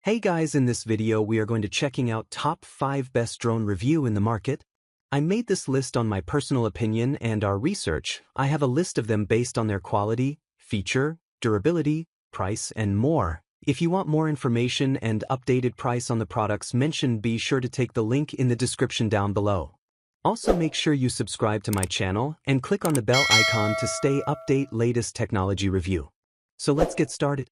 Hey guys, in this video we are going to checking out top 5 best drone review in the market. I made this list on my personal opinion and our research. I have a list of them based on their quality, feature, durability, price, and more. If you want more information and updated price on the products mentioned, be sure to take the link in the description down below. Also make sure you subscribe to my channel and click on the bell icon to stay update latest technology review. So let's get started.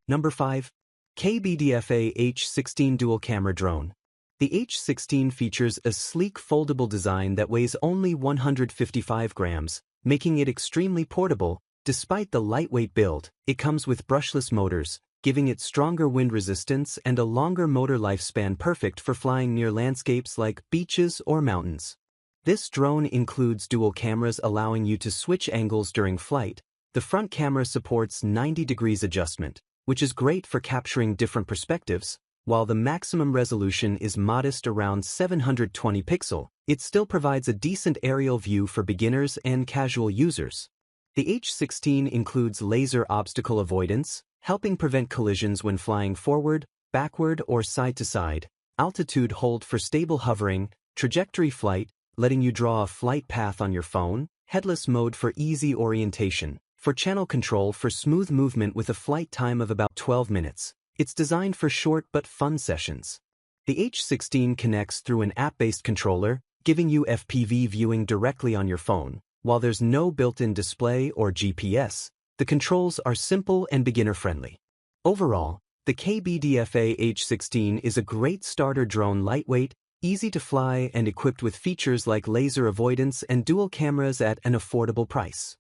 Number 5. KBDFA H16 Dual Camera Drone. The H16 features a sleek foldable design that weighs only 155 grams, making it extremely portable. Despite the lightweight build, it comes with brushless motors, giving it stronger wind resistance and a longer motor lifespan, perfect for flying near landscapes like beaches or mountains. This drone includes dual cameras allowing you to switch angles during flight. The front camera supports 90 degrees adjustment, which is great for capturing different perspectives. While the maximum resolution is modest around 720 pixel, it still provides a decent aerial view for beginners and casual users. The H16 includes laser obstacle avoidance, helping prevent collisions when flying forward, backward, or side to side, altitude hold for stable hovering, trajectory flight, letting you draw a flight path on your phone, headless mode for easy orientation, for channel control for smooth movement with a flight time of about 12 minutes. It's designed for short but fun sessions. The H16 connects through an app-based controller, giving you FPV viewing directly on your phone. While there's no built-in display or GPS, the controls are simple and beginner-friendly. Overall, the KBDFA H16 is a great starter drone, lightweight, easy to fly, and equipped with features like laser avoidance and dual cameras at an affordable price.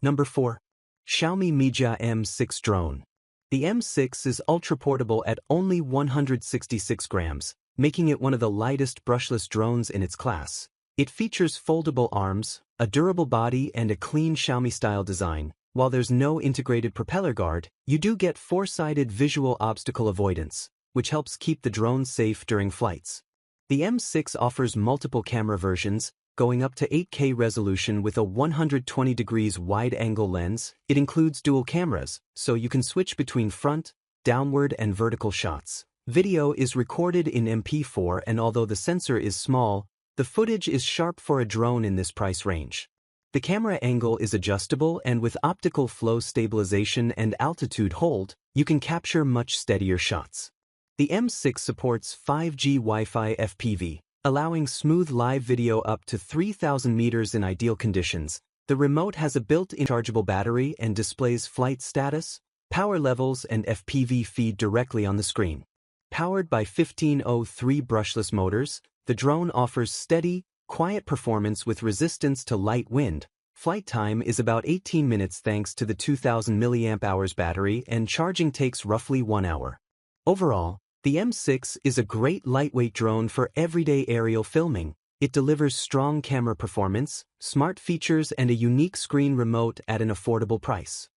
Number 4. Xiaomi Mijia M6 Drone. The M6 is ultra-portable at only 166 grams, making it one of the lightest brushless drones in its class. It features foldable arms, a durable body, and a clean Xiaomi-style design. While there's no integrated propeller guard, you do get four-sided visual obstacle avoidance, which helps keep the drone safe during flights. The M6 offers multiple camera versions, going up to 8K resolution with a 120 degrees wide-angle lens. It includes dual cameras, so you can switch between front, downward, and vertical shots. Video is recorded in MP4, and although the sensor is small, the footage is sharp for a drone in this price range. The camera angle is adjustable, and with optical flow stabilization and altitude hold, you can capture much steadier shots. The M6 supports 5G Wi-Fi FPV, allowing smooth live video up to 3,000 meters in ideal conditions. The remote has a built-in chargeable battery and displays flight status, power levels, and FPV feed directly on the screen. Powered by 1503 brushless motors, the drone offers steady, quiet performance with resistance to light wind. Flight time is about 18 minutes thanks to the 2000 mAh battery, and charging takes roughly 1 hour. Overall, the M6 is a great lightweight drone for everyday aerial filming. It delivers strong camera performance, smart features, and a unique screen remote at an affordable price.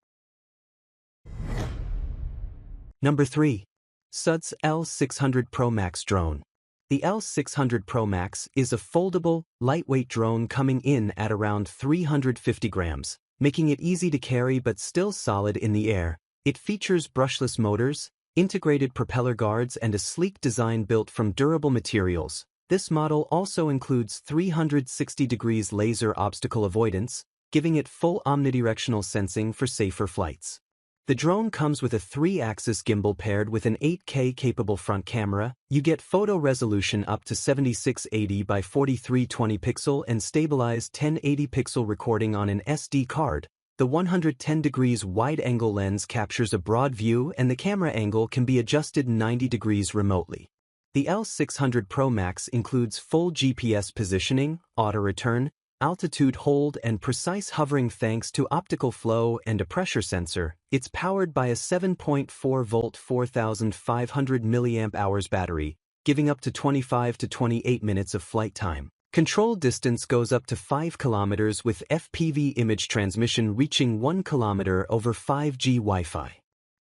Number 3. SUD's L600 Pro MAX Drone. The L600 Pro Max is a foldable, lightweight drone coming in at around 350 grams, making it easy to carry but still solid in the air. It features brushless motors, integrated propeller guards, and a sleek design built from durable materials. This model also includes 360 degrees laser obstacle avoidance, giving it full omnidirectional sensing for safer flights. The drone comes with a 3-axis gimbal paired with an 8K capable front camera. You get photo resolution up to 7680 by 4320 pixel and stabilized 1080 pixel recording on an SD card. The 110 degrees wide-angle lens captures a broad view, and the camera angle can be adjusted 90 degrees remotely. The L600 Pro Max includes full GPS positioning, auto-return, altitude hold, and precise hovering thanks to optical flow and a pressure sensor. It's powered by a 7.4-volt 4,500 mAh battery, giving up to 25 to 28 minutes of flight time. Control distance goes up to 5 kilometers with FPV image transmission reaching 1 kilometer over 5G Wi-Fi.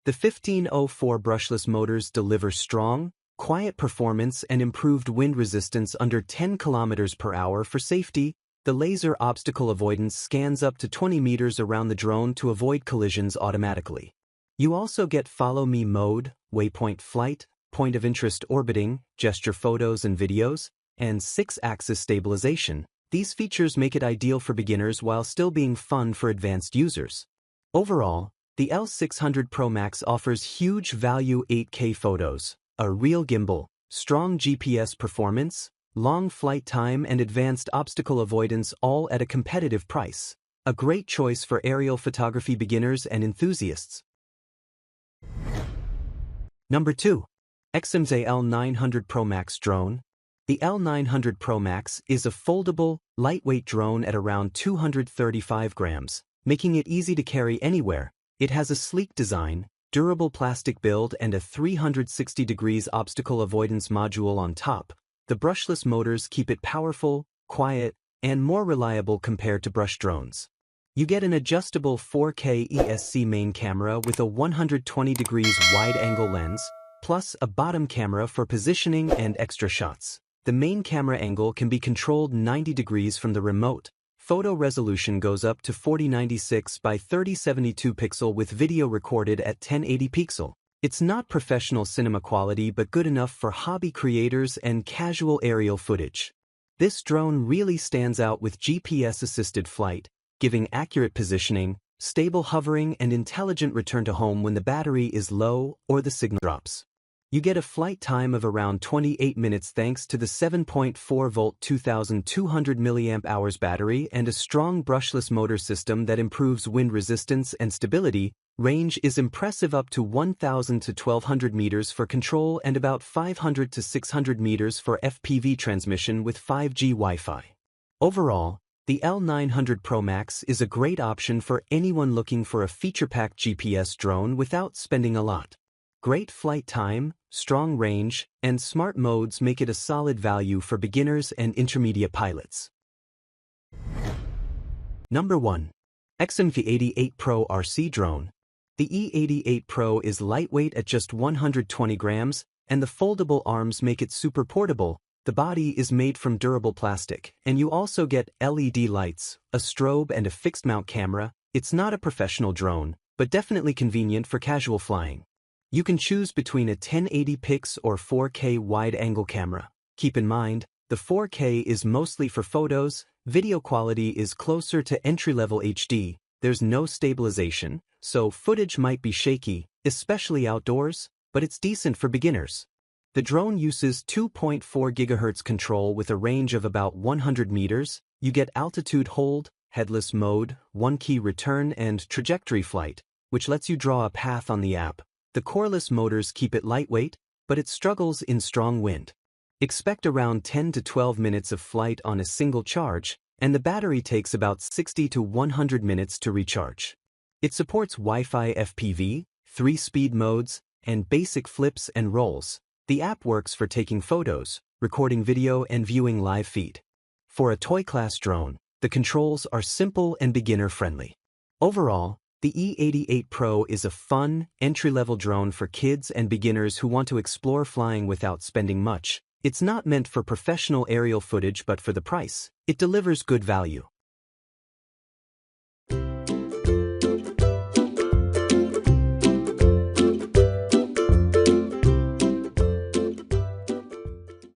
The 1504 brushless motors deliver strong, quiet performance and improved wind resistance under 10 kilometers per hour for safety. The laser obstacle avoidance scans up to 20 meters around the drone to avoid collisions automatically. You also get follow me mode, waypoint flight, point of interest orbiting, gesture photos and videos, and 6-axis stabilization. These features make it ideal for beginners while still being fun for advanced users. Overall, the L600 Pro Max offers huge value 8K photos, a real gimbal, strong GPS performance, long flight time and advanced obstacle avoidance all at a competitive price. A great choice for aerial photography beginners and enthusiasts. Number 2. Xmza L900 Pro MAX Drone. The L900 Pro Max is a foldable, lightweight drone at around 235 grams, making it easy to carry anywhere. It has a sleek design, durable plastic build and a 360 degrees obstacle avoidance module on top. The brushless motors keep it powerful, quiet, and more reliable compared to brush drones. You get an adjustable 4K ESC main camera with a 120 degrees wide-angle lens, plus a bottom camera for positioning and extra shots. The main camera angle can be controlled 90 degrees from the remote. Photo resolution goes up to 4096 by 3072 pixel with video recorded at 1080 pixel. It's not professional cinema quality but good enough for hobby creators and casual aerial footage. This drone really stands out with GPS-assisted flight, giving accurate positioning, stable hovering and intelligent return to home when the battery is low or the signal drops. You get a flight time of around 28 minutes thanks to the 7.4-volt 2200 mAh battery and a strong brushless motor system that improves wind resistance and stability. Range is impressive, up to 1,000 to 1,200 meters for control and about 500 to 600 meters for FPV transmission with 5G Wi-Fi. Overall, the L900 Pro Max is a great option for anyone looking for a feature-packed GPS drone without spending a lot. Great flight time, strong range, and smart modes make it a solid value for beginners and intermediate pilots. Number 1. E88 Pro RC Drone. The E88 Pro is lightweight at just 120 grams, and the foldable arms make it super portable. The body is made from durable plastic, and you also get LED lights, a strobe and a fixed-mount camera. It's not a professional drone, but definitely convenient for casual flying. You can choose between a 1080 pix or 4K wide-angle camera. Keep in mind, the 4K is mostly for photos, video quality is closer to entry-level HD, there's no stabilization, so footage might be shaky, especially outdoors, but it's decent for beginners. The drone uses 2.4 GHz control with a range of about 100 meters. You get altitude hold, headless mode, one-key return and trajectory flight, which lets you draw a path on the app. The coreless motors keep it lightweight, but it struggles in strong wind. Expect around 10 to 12 minutes of flight on a single charge, and the battery takes about 60 to 100 minutes to recharge. It supports Wi-Fi FPV, 3-speed modes, and basic flips and rolls. The app works for taking photos, recording video and viewing live feed. For a toy-class drone, the controls are simple and beginner-friendly. Overall, the E88 Pro is a fun, entry-level drone for kids and beginners who want to explore flying without spending much. It's not meant for professional aerial footage, but for the price, it delivers good value.